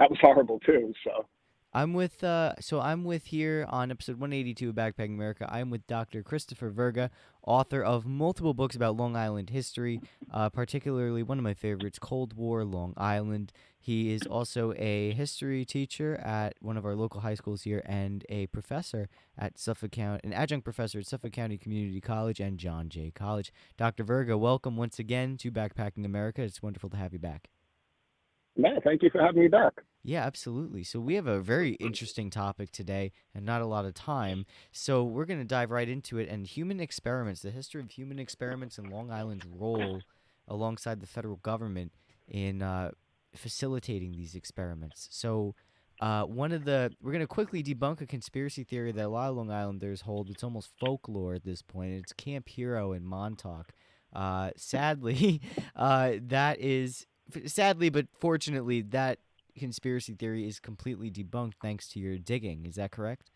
that was horrible too. So I'm with here on episode 182 of Backpacking America. I'm with Dr. Christopher Verga, author of multiple books about Long Island history, particularly one of my favorites, Cold War Long Island. He is also a history teacher at one of our local high schools here and a professor at Suffolk County, an adjunct professor at Suffolk County Community College and John Jay College. Dr. Verga, welcome once again to Backpacking America. It's wonderful to have you back. man, thank you for having me back. Yeah, absolutely. So we have a very interesting topic today and not a lot of time. So we're going to dive right into it. And human experiments, the history of human experiments and Long Island's role alongside the federal government in facilitating these experiments. So we're going to quickly debunk a conspiracy theory that a lot of Long Islanders hold. It's almost folklore at this point. It's Camp Hero in Montauk. Sadly, that is sadly, but fortunately, that conspiracy theory is completely debunked thanks to your digging. Is that correct?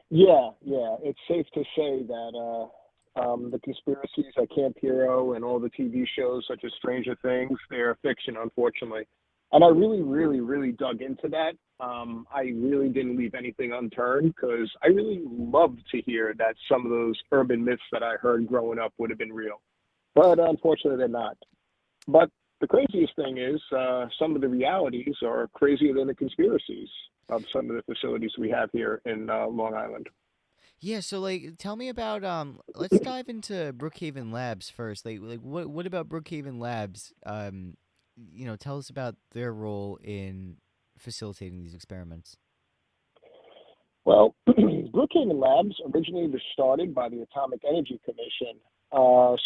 Yeah, yeah, it's safe to say that the conspiracies at Camp Hero and all the TV shows such as Stranger Things, they're fiction, unfortunately. And I really, really, really dug into that. I really didn't leave anything unturned because I really loved to hear that some of those urban myths that I heard growing up would have been real. But unfortunately, they're not. But the craziest thing is some of the realities are crazier than the conspiracies of some of the facilities we have here in Long Island. Yeah, so like tell me about let's dive into Brookhaven Labs first. Like what about Brookhaven Labs? Tell us about their role in facilitating these experiments. Well, Brookhaven Labs originally was started by the Atomic Energy Commission.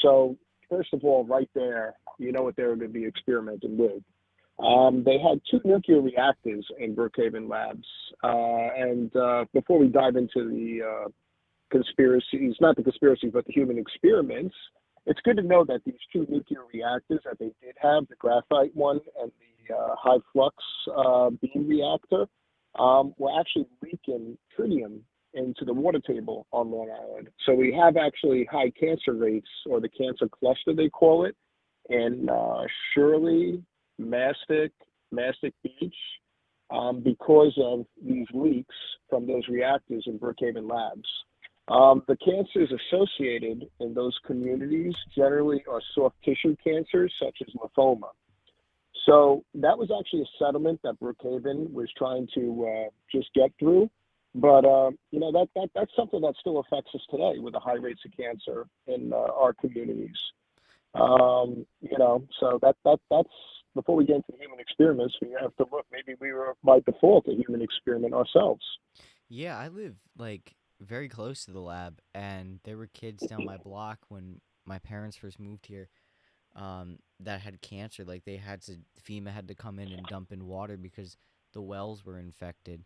So, first of all, right there, you know what they were going to be experimenting with. They had two nuclear reactors in Brookhaven Labs. And before we dive into the conspiracies, not the conspiracies, but the human experiments, it's good to know that these two nuclear reactors that they did have, the graphite one and the high flux beam reactor, were actually leaking tritium into the water table on Long Island. So we have actually high cancer rates, or the cancer cluster they call it, in Shirley, Mastic, Mastic Beach, because of these leaks from those reactors in Brookhaven Labs. The cancers associated in those communities generally are soft tissue cancers such as lymphoma. So that was actually a settlement that Brookhaven was trying to just get through. But that's something that still affects us today with the high rates of cancer in our communities. So that's before we get into the human experiments, we have to look. Maybe we were by default a human experiment ourselves. Yeah, I live like very close to the lab, and there were kids down my block when my parents first moved here that had cancer. Like FEMA had to come in and dump in water because the wells were infected.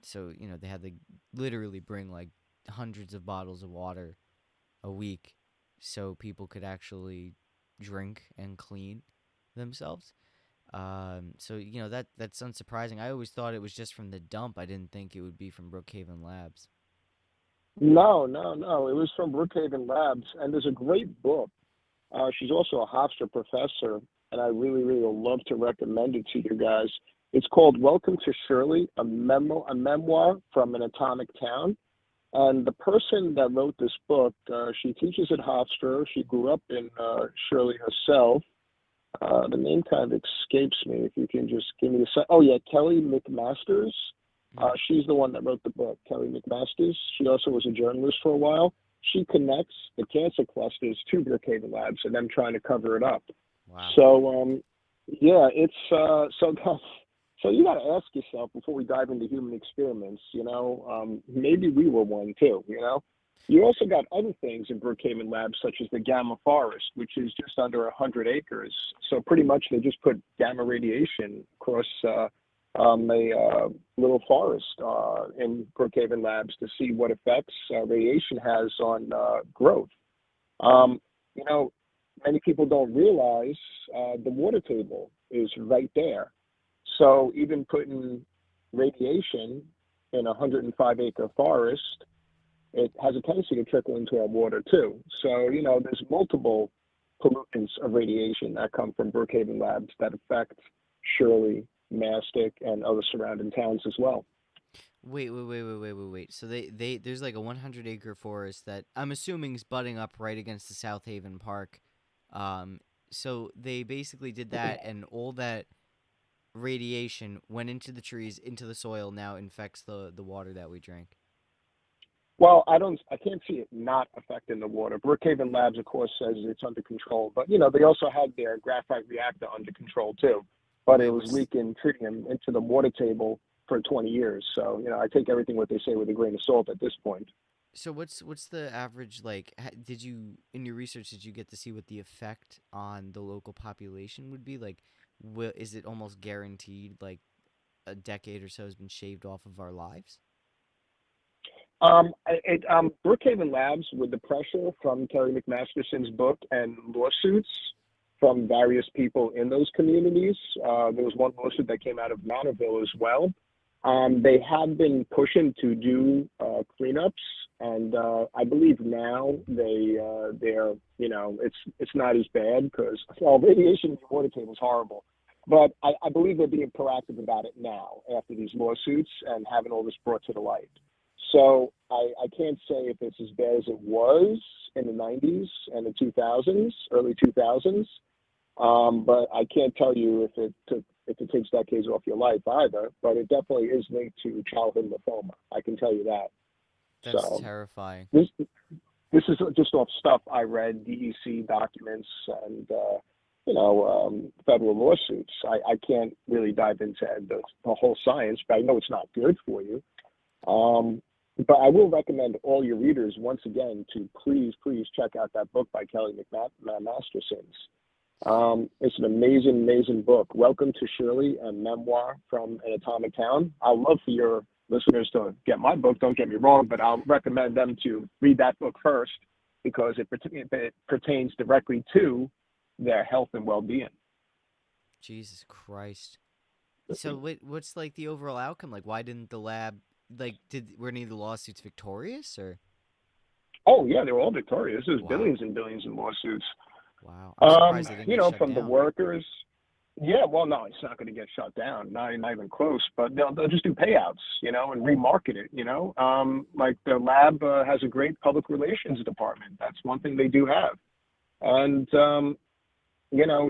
So they had to literally bring like hundreds of bottles of water a week so people could actually drink and clean themselves. So that's unsurprising. I always thought it was just from the dump. I didn't think it would be from Brookhaven Labs. No, no, no. It was from Brookhaven Labs, and there's a great book. She's also a Hofstra professor, and I really, really would love to recommend it to you guys. It's called Welcome to Shirley, a memoir from an atomic town. And the person that wrote this book, she teaches at Hofstra. She grew up in Shirley herself. The name kind of escapes me. If you can just give me a sec. Oh yeah, Kelly McMasters. Mm. She's the one that wrote the book, Kelly McMasters. She also was a journalist for a while. She connects the cancer clusters to Brookhaven Labs and them trying to cover it up. Wow. So, yeah, it's so you got to ask yourself before we dive into human experiments. Maybe we were one too. You also got other things in Brookhaven Labs, such as the Gamma Forest, which is just under 100 acres. So pretty much they just put gamma radiation across a little forest in Brookhaven Labs to see what effects radiation has on growth. Um, you know, Many people don't realize the water table is right there. So even putting radiation in a 105-acre forest, it has a tendency to trickle into our water too. So, there's multiple pollutants of radiation that come from Brookhaven Labs that affect Shirley, Mastic, and other surrounding towns as well. Wait. So they there's like a 100-acre forest that I'm assuming is butting up right against the South Haven Park. Um, so they basically did that, and all that radiation went into the trees, into the soil. Now infects the water that we drink. Well, I can't see it not affecting the water. Brookhaven Labs, of course, says it's under control, but they also had their graphite reactor under control too, but it Wait, was leaking tritium into the water table for 20 years. So, I take everything what they say with a grain of salt at this point. what's the average like? Did you in your research did you get to see what the effect on the local population would be? Like, is it almost guaranteed like a decade or so has been shaved off of our lives? Brookhaven Labs, with the pressure from Terry McMasterson's book and lawsuits from various people in those communities, there was one lawsuit that came out of Mounterville as well. They have been pushing to do cleanups, and I believe now it's not as bad because radiation in the water table is horrible. But I believe they're being proactive about it now after these lawsuits and having all this brought to the light. So I can't say if it's as bad as it was in the 90s and the 2000s, early 2000s, but I can't tell you if it takes decades off your life either. But it definitely is linked to childhood lymphoma. I can tell you that. That's So terrifying. this is just off stuff I read, DEC documents, and federal lawsuits. I can't really dive into the whole science, but I know it's not good for you. But I will recommend all your readers, once again, to please check out that book by Kelly Mastersons. It's an amazing book. Welcome to Shirley, a memoir from an atomic town. I'd love for your listeners to get my book, don't get me wrong, but I'll recommend them to read that book first because it pertains directly to their health and well-being. Jesus Christ. So what's like the overall outcome? Like, why didn't the lab were any of the lawsuits victorious or? Oh yeah, they were all victorious. There's Wow. billions and billions in lawsuits. Wow. I'm surprised they didn't get shut From the down. workers. Yeah, well, no, it's not going to get shut down. Not even close. But they'll just do payouts, and remarket it. Like the lab has a great public relations department. That's one thing they do have. And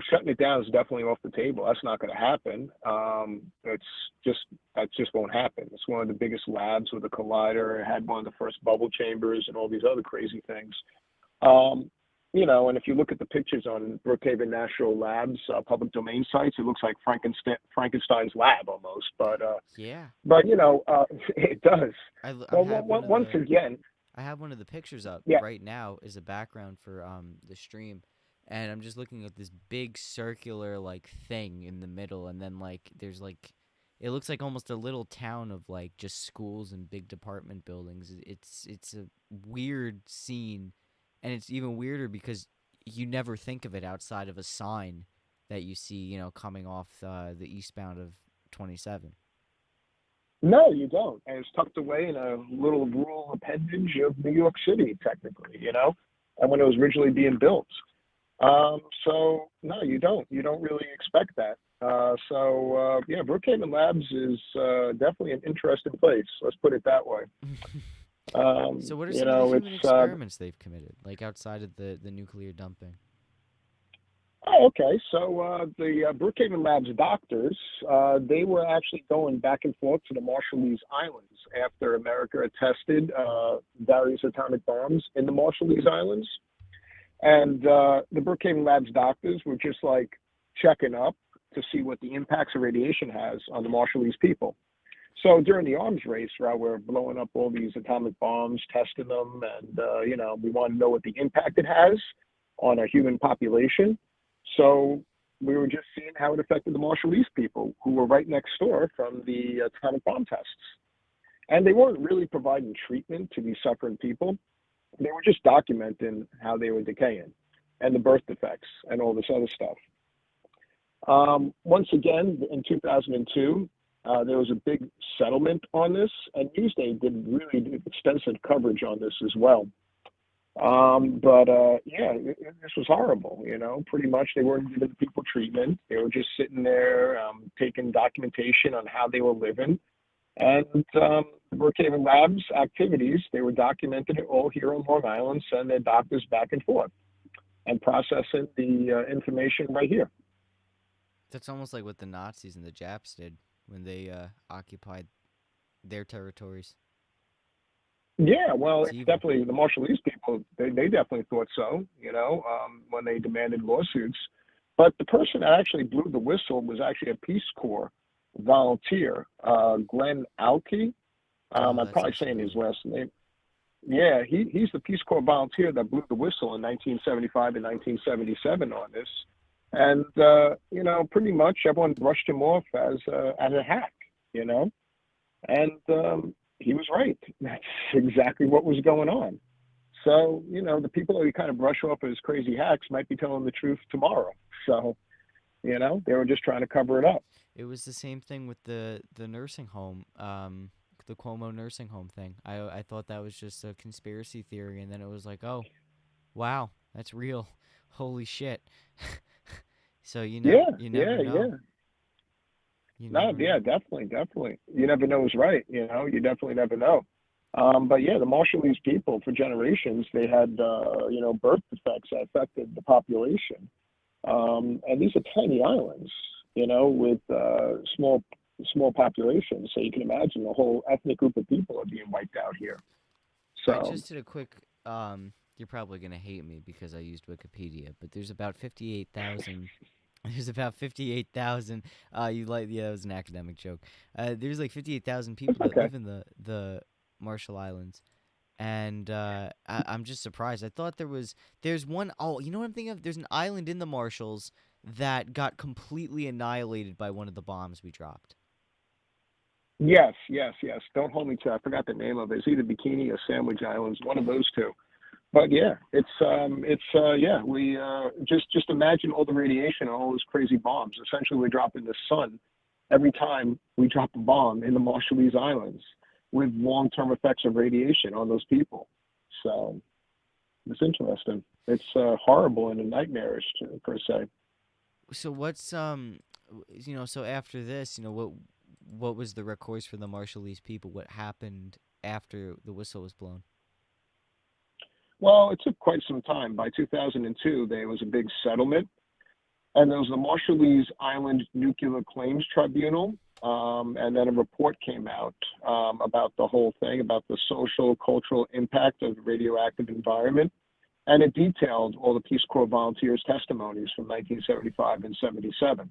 shutting it down is definitely off the table. That's not going to happen. That just won't happen. It's one of the biggest labs with a collider. It had one of the first bubble chambers and all these other crazy things. And if you look at the pictures on Brookhaven National Labs public domain sites, it looks like Frankenstein's lab almost. But Yeah. it does. Once again, I have one of the pictures up yeah. right now as a background for the stream, and I'm just looking at this big circular like thing in the middle, and then like there's like it looks like almost a little town of like just schools and big department buildings. It's a weird scene, and it's even weirder because you never think of it outside of a sign that you see, coming off the eastbound of 27. No, you don't. And it's tucked away in a little rural appendage of New York City, technically, and when it was originally being built. So no, you don't. You don't really expect that. Brookhaven Labs is definitely an interesting place. Let's put it that way. So what are some of the human experiments they've committed, like outside of the nuclear dumping? Oh, okay. So the Brookhaven Labs doctors, they were actually going back and forth to the Marshallese Islands after America had tested various atomic bombs in the Marshallese Islands. And the Brookhaven Labs doctors were just like checking up to see what the impacts of radiation has on the Marshallese people. So during the arms race, right, we're blowing up all these atomic bombs, testing them, and we want to know what the impact it has on a human population. So we were just seeing how it affected the Marshallese people who were right next door from the atomic bomb tests. And they weren't really providing treatment to these suffering people. They were just documenting how they were decaying and the birth defects and all this other stuff. Once again, in 2002, there was a big settlement on this, and Newsday did really extensive coverage on this as well. Yeah, this was horrible. Pretty much they weren't giving the people treatment. They were just sitting there taking documentation on how they were living. And the Brookhaven Lab's activities, they were documenting it all here on Long Island, sending their doctors back and forth and processing the information right here. That's almost like what the Nazis and the Japs did when they occupied their territories. Yeah, well, It's it's evil. definitely the Marshallese people. They definitely thought so, when they demanded lawsuits. But the person that actually blew the whistle was actually a Peace Corps volunteer, Glenn Alkey. Oh, I'm that probably sounds saying his familiar. last name. Yeah, he's the Peace Corps volunteer that blew the whistle in 1975 and 1977 on this, and pretty much everyone brushed him off as a hack, you know, and he was right. That's exactly what was going on. So the people that we kind of brush off as crazy hacks might be telling the truth tomorrow. So they were just trying to cover it up. It was the same thing with the nursing home, the Cuomo nursing home thing. I thought that was just a conspiracy theory, and then it was like, oh, wow, that's real. Holy shit. So Yeah, you never yeah, know. yeah. You No, never yeah, know. definitely, definitely. You never know who's right. You definitely never know. But yeah, the Marshallese people for generations they had birth defects that affected the population. And these are tiny islands, with small populations. So you can imagine a whole ethnic group of people are being wiped out here. I So just did a quick you're probably going to hate me because I used Wikipedia, but there's about 58,000 there's about 58,000 you like yeah, that was an academic joke. There's like 58,000 it's people that okay. live in the Marshall Islands. And I'm just surprised. I thought there's one oh, you know what I'm thinking of? There's an island in the Marshalls that got completely annihilated by one of the bombs we dropped. Yes, yes, yes. Don't hold me to. I forgot the name of it. It's either Bikini or Sandwich Islands, one of those two. But yeah, yeah. We just imagine all the radiation and all those crazy bombs. Essentially, we're dropping the sun every time we drop a bomb in the Marshallese Islands with long-term effects of radiation on those people. So it's interesting. It's horrible and nightmarish per se. So what's so after this, what was the recourse for the Marshallese people? What happened after the whistle was blown? Well, it took quite some time. By 2002, there was a big settlement, and there was the Marshallese Island Nuclear Claims Tribunal. And then a report came out about the whole thing, about the social, cultural impact of the radioactive environment. And it detailed all the Peace Corps volunteers' testimonies from 1975 and 77.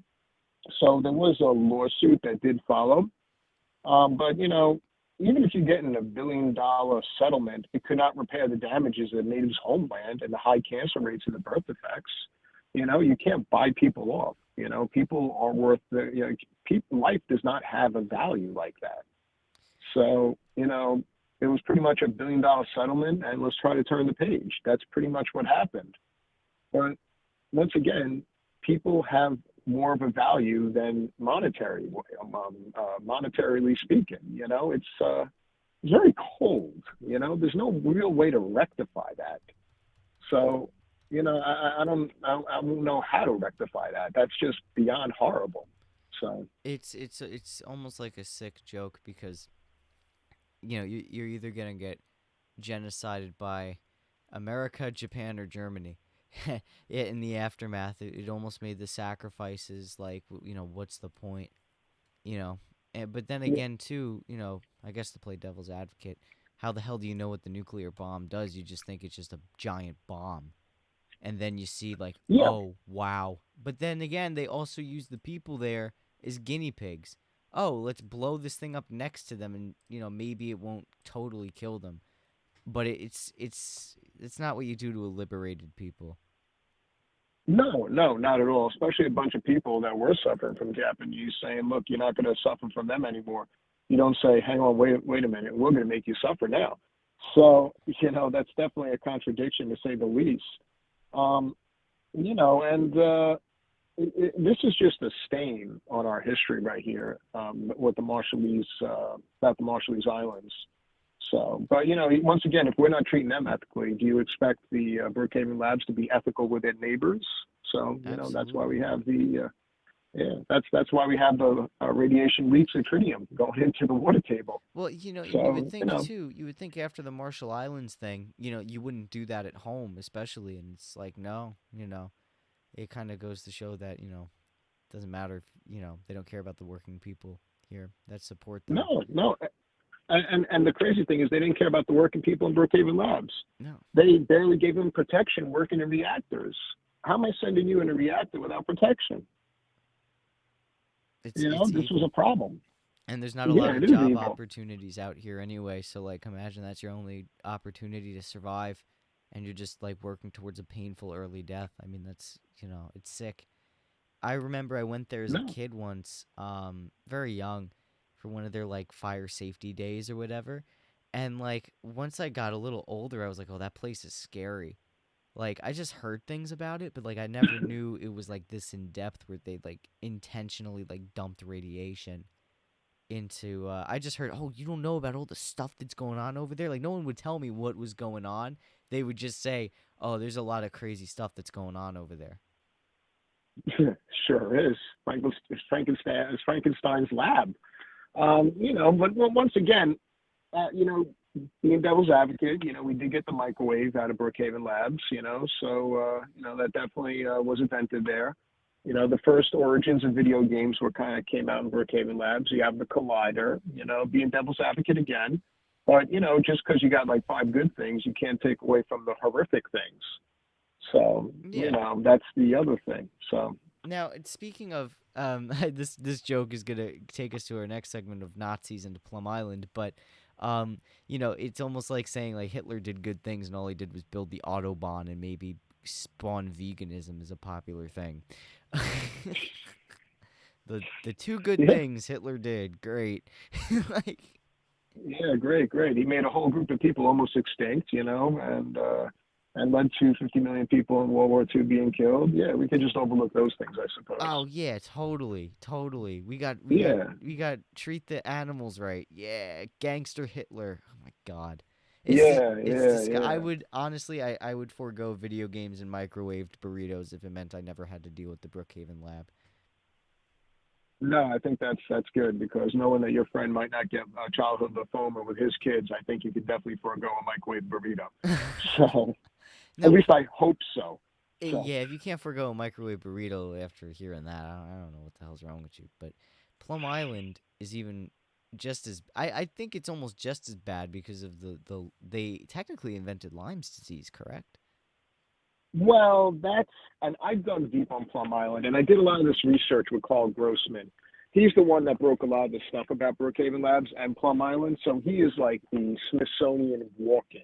So there was a lawsuit that did follow. But even if you get in $1 billion settlement, it could not repair the damages of the natives' homeland and the high cancer rates and the birth defects. You can't buy people off. People are worth people life does not have a value like that. So it was pretty much $1 billion settlement, and let's try to turn the page. That's pretty much what happened. But once again, people have more of a value than monetarily speaking. It's very cold. There's no real way to rectify that. So, I don't know how to rectify that. That's just beyond horrible. So, It's almost like a sick joke because you're either gonna get genocided by America, Japan, or Germany. In the aftermath, it almost made the sacrifices like what's the point? You know, but then yeah, again too, I guess to play devil's advocate, how the hell do you know what the nuclear bomb does? You just think it's just a giant bomb, and then you see like, yeah, oh wow. But then again, they also use the people there as guinea pigs. Oh, let's blow this thing up next to them, and maybe it won't totally kill them, but it's not what you do to a liberated people. no, no, not at all. Especially a bunch of people that were suffering from Japanese saying, "Look, you're not going to suffer from them anymore." You don't say, "Hang on, wait a minute. We're going to make you suffer now." So, that's definitely a contradiction to say the least. Um, and this is just a stain on our history right here with the Marshallese, about the Marshallese Islands. So, but once again, if we're not treating them ethically, do you expect the Brookhaven Labs to be ethical with their neighbors? So, that's why we Absolutely. have the yeah, that's why we have the radiation leaks of tritium going into the water table. Well, and you would So, think too, you would think after the Marshall Islands thing, you wouldn't do that at home, especially. And it's like, no, it kind of goes to show that, doesn't matter if, they don't care about the working people here that support them. no, and the crazy thing is they didn't care about the working people in Brookhaven Labs. No, They barely gave them protection working in reactors. How am I sending you in a reactor without protection? it's This was evil. a problem. And there's not a lot Yeah, of it is job evil. opportunities out here anyway. So, like, imagine that's your only opportunity to survive, and you're just like working towards a painful early death. I mean, that's it's sick. I remember I went there as a No, kid once, very young, for one of their like fire safety days or whatever. And like once I got a little older, I was like, "Oh, that place is scary." Like I just heard things about it, but like I never knew it was like this in depth where they like intentionally like dumped radiation into. I just heard, "Oh, you don't know about all the stuff that's going on over there." Like no one would tell me what was going on. They would just say, "Oh, there's a lot of crazy stuff that's going on over there." sure is. Frankenstein's lab. But once again, being devil's advocate, we did get the microwave out of Brookhaven Labs, so that definitely was invented there. The first origins of video games were kind of came out in Brookhaven Labs. You have the Collider, being devil's advocate again. But, just because you got like five good things, you can't take away from the horrific things. So, Yeah. that's the other thing. So, Now, speaking of this joke is gonna take us to our next segment of Nazis into Plum Island, but it's almost like saying like Hitler did good things and all he did was build the autobahn and maybe spawn veganism is a popular thing. The two good yeah, things Hitler did, great. Like, yeah, great, great. He made a whole group of people almost extinct, and led to 50 million people in World War II being killed. Yeah, we could just overlook those things, I suppose. oh yeah, totally, totally. Yeah, We got treat the animals right. Yeah, gangster Hitler. Oh my god. yeah, It's yeah, I yeah. would honestly I would forego video games and microwaved burritos if it meant I never had to deal with the Brookhaven lab. No, I think that's good because knowing that your friend might not get childhood lymphoma with his kids, I think you could definitely forego a microwave burrito. So, at Now, least I hope so. So, yeah, if you can't forego a microwave burrito after hearing that, I don't know what the hell's wrong with you. But Plum Island is even just as I think it's almost just as bad because of they technically invented Lyme's disease, correct? well, and I've dug deep on Plum Island, and I did a lot of this research with Carl Grossman. He's the one that broke a lot of the stuff about Brookhaven Labs and Plum Island, so he is like the Smithsonian walking.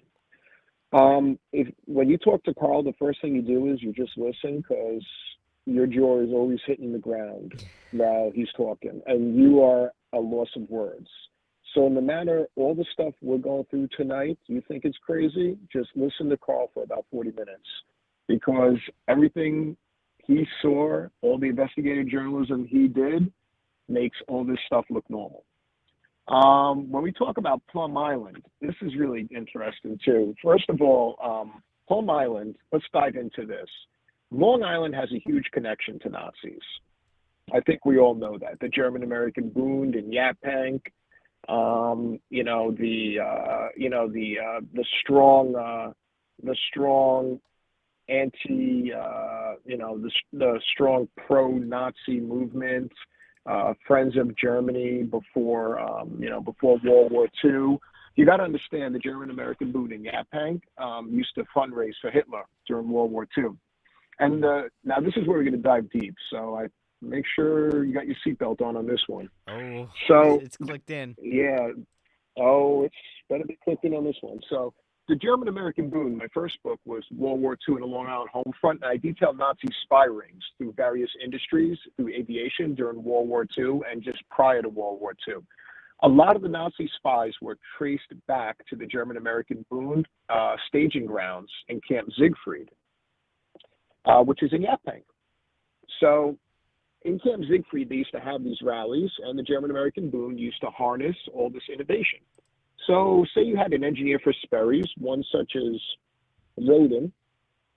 If when you talk to Carl, the first thing you do is you just listen because your jaw is always hitting the ground while he's talking, and you are a loss of words. So no matter all the stuff we're going through tonight, you think it's crazy, just listen to Carl for about 40 minutes because everything he saw, all the investigative journalism he did, makes all this stuff look normal. When we talk about Plum Island, this is really interesting too. First of all, Plum Island, let's dive into this. Long Island has a huge connection to Nazis. I think we all know that. The German American Bund and Yaphank, the strong anti, the strong pro-Nazi movement, Friends of Germany before World War II. You got to understand the German American Bund in Yaphank used to fundraise for Hitler during World War II. And now this is where we're going to dive deep. So I make sure you got your seatbelt on this one. Oh, So it's clicked in. yeah, oh, it's better be clicking on this one. So the German American Bund, my first book was World War II and the Long Island home front. And I detailed Nazi spy rings through various industries, through aviation during World War II and just prior to World War II. A lot of the Nazi spies were traced back to the German American Bund staging grounds in Camp Siegfried, which is in Yaphank. So in Camp Siegfried, they used to have these rallies, and the German American Bund used to harness all this innovation. So, say you had an engineer for Sperry's, one such as Roden.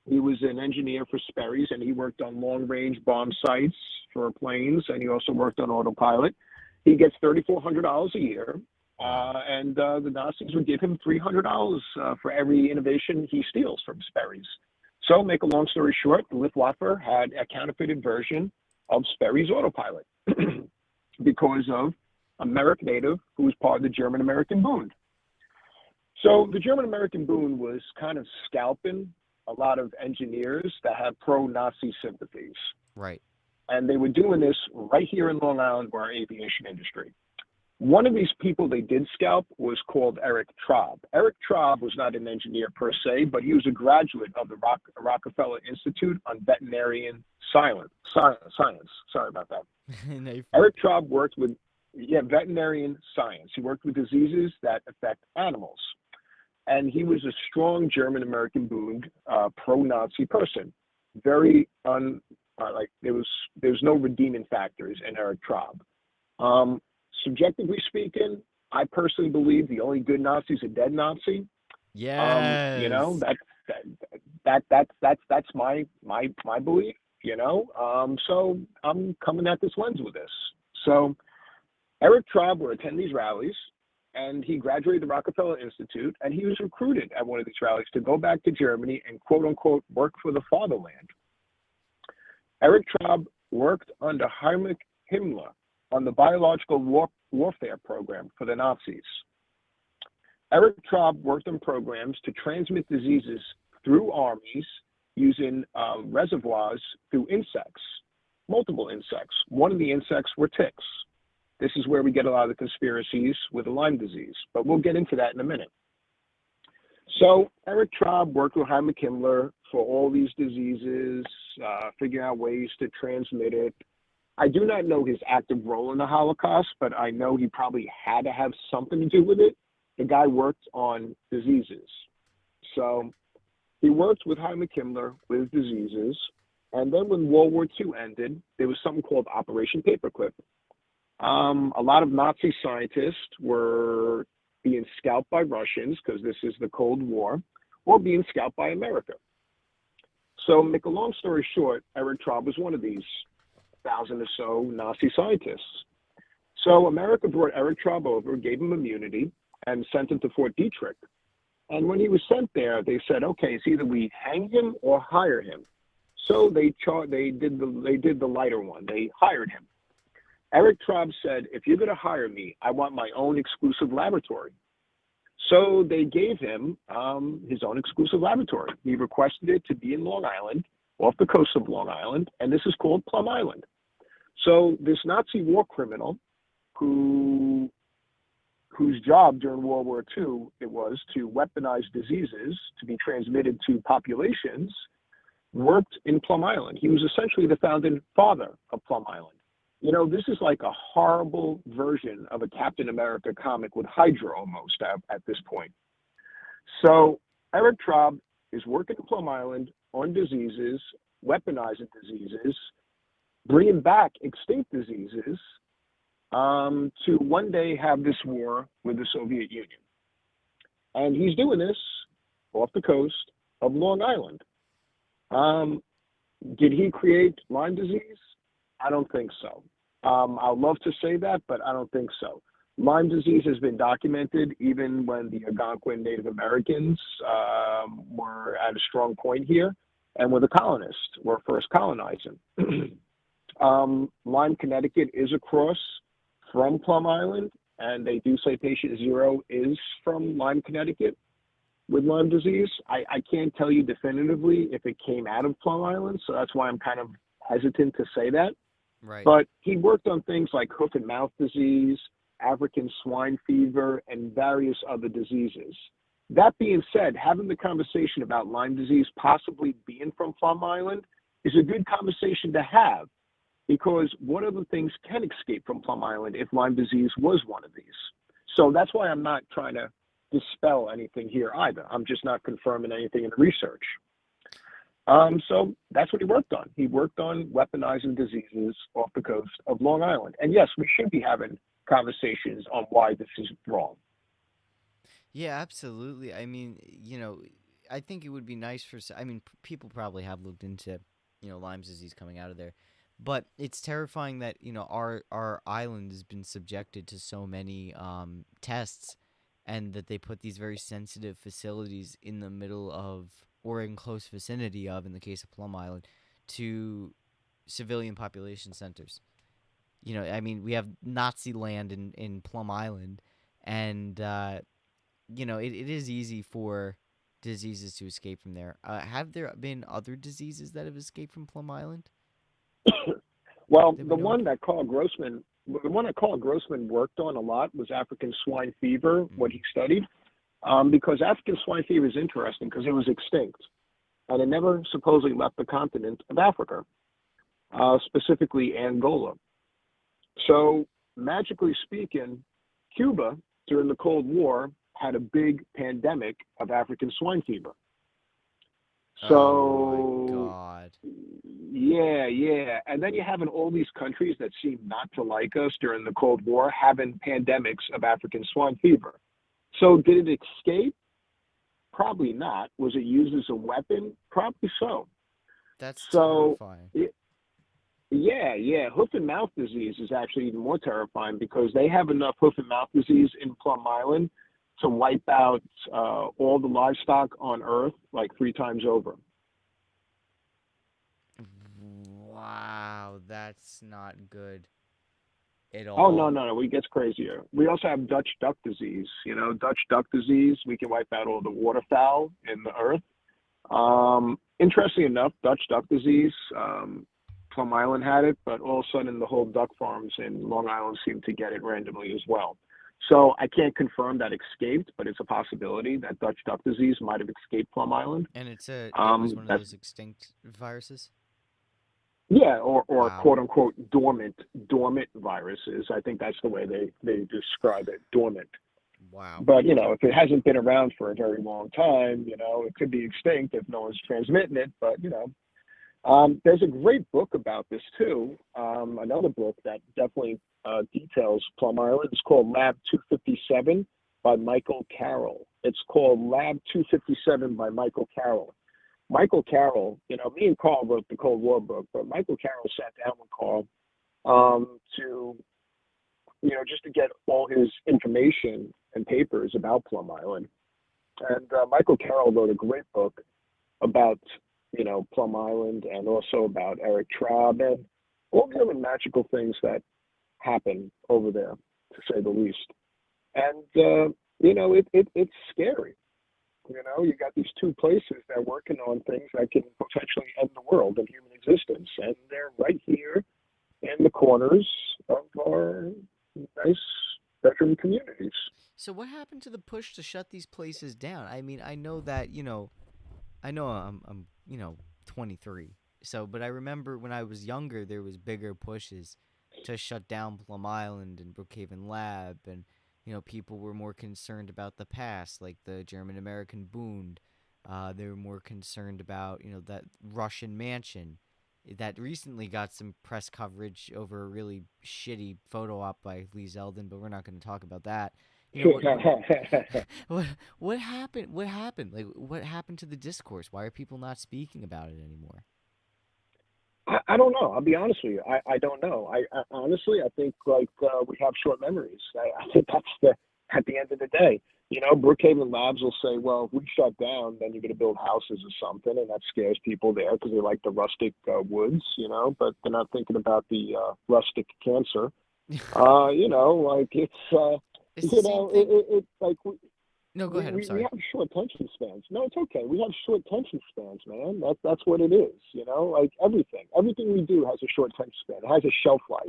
He was an engineer for Sperry's, and he worked on long-range bomb sites for planes, and he also worked on autopilot. He gets $3,400 a year, Wow. and the Nazis would give him $300 for every innovation he steals from Sperry's. So, make a long story short, the Luftwaffe had a counterfeited version of Sperry's autopilot because of a Merrick native who was part of the German-American Bund. So the German-American Bund was kind of scalping a lot of engineers that had pro-Nazi sympathies. Right. And they were doing this right here in Long Island, where our aviation industry. One of these people they did scalp was called Eric Traub. Eric Traub was not an engineer per se, but he was a graduate of the Rockefeller Institute on Veterinarian Science. Sorry about that. No, you're fine. Eric Traub worked with veterinarian science. He worked with diseases that affect animals. And he was a strong German-American Bund, pro-Nazi person. Very there's no redeeming factors in Eric Traub. Subjectively speaking, I personally believe the only good Nazi is a dead Nazi. Yes. You know, that's my belief. You know, so I'm coming at this lens with this. So Eric Traub would attend these rallies, and he graduated the Rockefeller Institute, and he was recruited at one of these rallies to go back to Germany and quote unquote work for the fatherland. Eric Traub worked under Heinrich Himmler on the biological warfare program for the Nazis. Eric Traub worked on programs to transmit diseases through armies using reservoirs through insects, multiple insects. One of the insects were ticks. This is where we get a lot of the conspiracies with the Lyme disease, but we'll get into that in a minute. So Eric Traub worked with Heinrich Himmler for all these diseases, figuring out ways to transmit it. I do not know his active role in the Holocaust, but I know he probably had to have something to do with it. The guy worked on diseases. So he worked with Heinrich Himmler with diseases. And then when World War II ended, there was something called Operation Paperclip. A lot of Nazi scientists were being scalped by Russians, because this is the Cold War, or being scalped by America. So make a long story short, Eric Traub was one of these 1,000 or so Nazi scientists. So America brought Eric Traub over, gave him immunity, and sent him to Fort Detrick. And when he was sent there, they said, okay, it's either we hang him or hire him. So they did the lighter one. They hired him. Eric Traub said, if you're going to hire me, I want my own exclusive laboratory. So they gave him his own exclusive laboratory. He requested it to be in Long Island, off the coast of Long Island, and this is called Plum Island. So this Nazi war criminal, whose job during World War II it was to weaponize diseases to be transmitted to populations, worked in Plum Island. He was essentially the founding father of Plum Island. You know, this is like a horrible version of a Captain America comic with Hydra almost at this point. So Eric Traub is working in Plum Island on diseases, weaponizing diseases, bringing back extinct diseases to one day have this war with the Soviet Union. And he's doing this off the coast of Long Island. Did he create Lyme disease? I don't think so. I'd love to say that, but I don't think so. Lyme disease has been documented even when the Algonquin Native Americans were at a strong point here, and when the colonists were first colonizing. Lyme, Connecticut is across from Plum Island, and they do say patient 0 is from Lyme, Connecticut with Lyme disease. I can't tell you definitively if it came out of Plum Island, so that's why I'm kind of hesitant to say that. Right. But he worked on things like hoof and mouth disease, African swine fever, and various other diseases. That being said, having the conversation about Lyme disease possibly being from Plum Island is a good conversation to have, because what other things can escape from Plum Island if Lyme disease was one of these? So that's why I'm not trying to dispel anything here either. I'm just not confirming anything in the research. So that's what he worked on. He worked on weaponizing diseases off the coast of Long Island. And yes, we should be having conversations on why this is wrong. Yeah, absolutely. I mean, I think it would be nice for. I mean, people probably have looked into, Lyme's disease coming out of there, but it's terrifying that our island has been subjected to so many tests, and that they put these very sensitive facilities in the middle of or in close vicinity of, in the case of Plum Island, to civilian population centers. I mean, we have Nazi land in Plum Island, and it is easy for diseases to escape from there. Have there been other diseases that have escaped from Plum Island Well, that we know of? the one that Carl Grossman worked on a lot was African swine fever, what Mm. he studied, because African swine fever is interesting because it was extinct and it never supposedly left the continent of Africa, specifically Angola. So, magically speaking, Cuba during the Cold War had a big pandemic of African swine fever. Oh my So, God. yeah, yeah. And then you having all these countries that seem not to like us during the Cold War having pandemics of African swine fever. So, did it escape? Probably not. Was it used as a weapon? Probably so. That's So, terrifying. yeah, yeah. Hoof and mouth disease is actually even more terrifying because they have enough hoof and mouth disease in Plum Island to wipe out all the livestock on Earth like three times over. Wow, that's not good at Oh no, all. no, no! It gets crazier. We also have Dutch duck disease. You know, Dutch duck disease. We can wipe out all the waterfowl in the earth. Interesting enough, Dutch duck disease. Plum Island had it, but all of a sudden the whole duck farms in Long Island seem to get it randomly as well. So I can't confirm that escaped, but it's a possibility that Dutch duck disease might have escaped Plum Island. And it was one of That's those extinct viruses. yeah, or Wow. quote unquote dormant viruses. I think that's the way they describe it, dormant. Wow. But if it hasn't been around for a very long time, it could be extinct if no one's transmitting it. But there's a great book about this too. Another book that definitely details Plum Island. It's called Lab 257 by Michael Carroll. It's called Lab 257 by Michael Carroll. Michael Carroll, me and Carl wrote the Cold War book, but Michael Carroll sat down with Carl to, just to get all his information and papers about Plum Island. And Michael Carroll wrote a great book about, Plum Island and also about Eric Traub and all the other magical things that happen over there, to say the least. And, it's scary. You got these two places that are working on things that can potentially end the world and human existence. And they're right here in the corners of our nice bedroom communities. So what happened to the push to shut these places down? I mean, I know that, I know I'm 23. So, but I remember when I was younger, there was bigger pushes to shut down Plum Island and Brookhaven Lab, and people were more concerned about the past, like the German American Bund. They were more concerned about that Russian mansion that recently got some press coverage over a really shitty photo op by Lee Zeldin, but we're not going to talk about that. You know what what happened? What happened? Like what happened to the discourse? Why are people not speaking about it anymore? I don't know. I'll be honest with you. I don't know. I honestly, I think like we have short memories. I think that's at the end of the day. Brookhaven Labs will say, well, if we shut down, then you're going to build houses or something, and that scares people there because they like the rustic woods, but they're not thinking about the rustic cancer. Like It's the same thing. it's like No, go ahead. I'm we sorry. have short attention spans. No, it's okay. We have short attention spans, man. That's what it is. Like everything we do has a short attention span. It has a shelf life.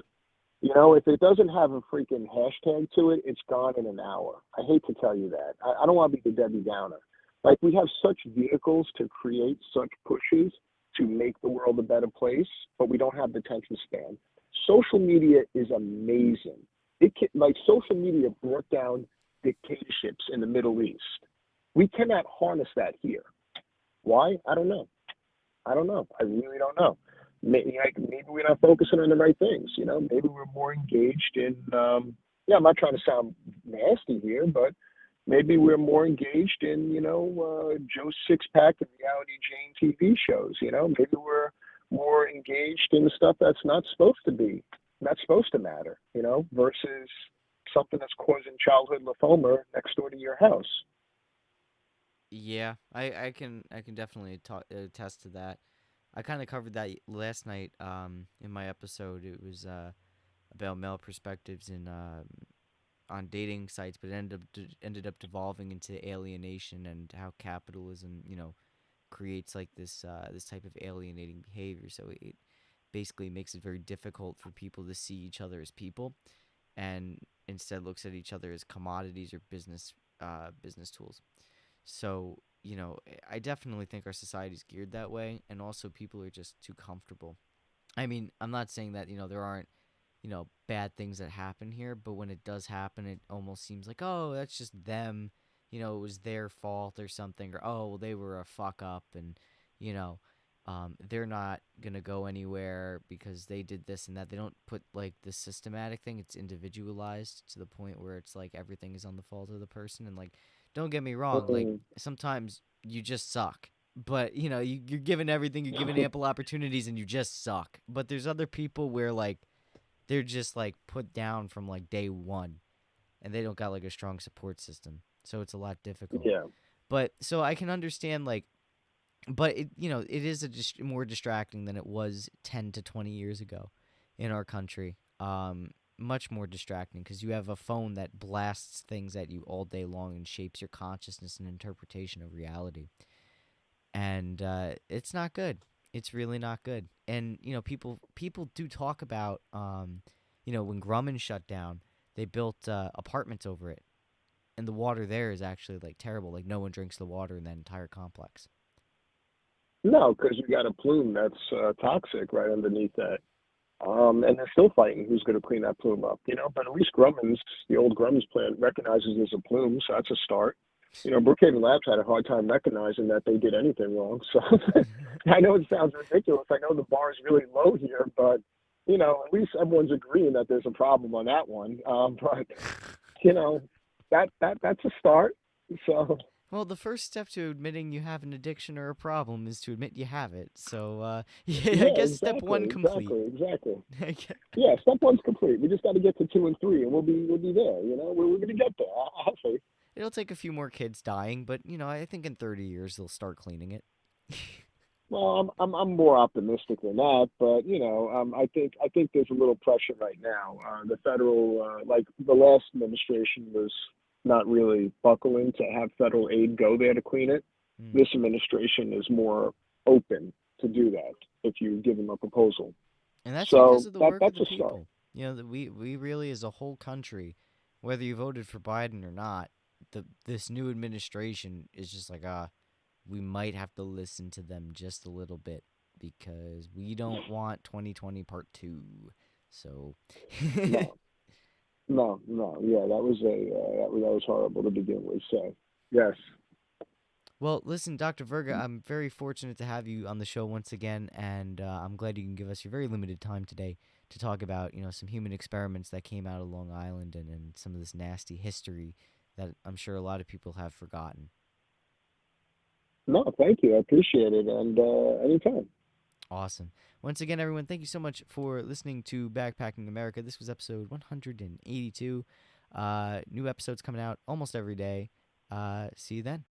If it doesn't have a freaking hashtag to it, it's gone in an hour. I hate to tell you that. I don't want to be the Debbie Downer. Like we have such vehicles to create such pushes to make the world a better place, but we don't have the attention span. Social media is amazing. Like social media brought down dictatorships in the Middle East. We cannot harness that here. Why? I don't know. I don't know. I really don't know. Maybe we're not focusing on the right things. Maybe we're more engaged in. Yeah, I'm not trying to sound nasty here, but Maybe we're more engaged in, Joe Sixpack and reality Jane TV shows. Maybe we're more engaged in stuff that's not supposed to matter. Versus something that's causing childhood lymphoma next door to your house. Yeah, I can definitely attest to that. I kind of covered that last night in my episode. It was about male perspectives in on dating sites, but it ended up devolving into alienation and how capitalism, creates like this type of alienating behavior. So it basically makes it very difficult for people to see each other as people, and instead looks at each other as commodities or business tools. So, I definitely think our society's geared that way, and also people are just too comfortable. I mean, I'm not saying that, there aren't, bad things that happen here, but when it does happen, it almost seems like, oh, that's just them, it was their fault or something, or, oh, well, they were a fuck up, and, you know, they're not gonna go anywhere because they did this and that. They don't put like the systematic thing. It's individualized to the point where it's like everything is on the fault of the person. And like, don't get me wrong, like Mm. sometimes you just suck. But you're given everything, you're given ample opportunities, and you just suck. But there's other people where like they're just like put down from like day one, and they don't got like a strong support system, so it's a lot difficult. Yeah. But so I can understand like, but it is more distracting than it was 10 to 20 years ago in our country. Much more distracting because you have a phone that blasts things at you all day long and shapes your consciousness and interpretation of reality. And it's not good. It's really not good. And people do talk about when Grumman shut down, they built apartments over it, and the water there is actually like terrible. Like no one drinks the water in that entire complex. No, because you got a plume that's toxic right underneath that. And they're still fighting who's going to clean that plume up. But at least the old Grumman's plant recognizes there's a plume, so that's a start. Brookhaven Labs had a hard time recognizing that they did anything wrong. So I know it sounds ridiculous. I know the bar is really low here, but at least everyone's agreeing that there's a problem on that one. But you know, that's a start. So Well, the first step to admitting you have an addiction or a problem is to admit you have it. So, yeah, I yeah, guess step one exactly, complete. exactly. Yeah, step one's complete. We just got to get to two and three, and we'll be there. We're going to get there. I have faith. It'll take a few more kids dying, but I think in 30 years they'll start cleaning it. Well, I'm more optimistic than that, but I think there's a little pressure right now. The federal, like the last administration, was not really buckling to have federal aid go there to clean it. Hmm. This administration is more open to do that if you give them a proposal. And that's because So of the that work of that's the a start. people. That we really as a whole country, whether you voted for Biden or not, this new administration is just like we might have to listen to them just a little bit because we don't want 2020 part 2. So No, no. Yeah, that was horrible to begin with. So yes, Well, listen, Dr. Verga, I'm very fortunate to have you on the show once again, and I'm glad you can give us your very limited time today to talk about, some human experiments that came out of Long Island and some of this nasty history that I'm sure a lot of people have forgotten. no. Thank you. I appreciate it, and anytime. Awesome. Once again, everyone, thank you so much for listening to Backpacking America. This was episode 182. New episodes coming out almost every day. See you then.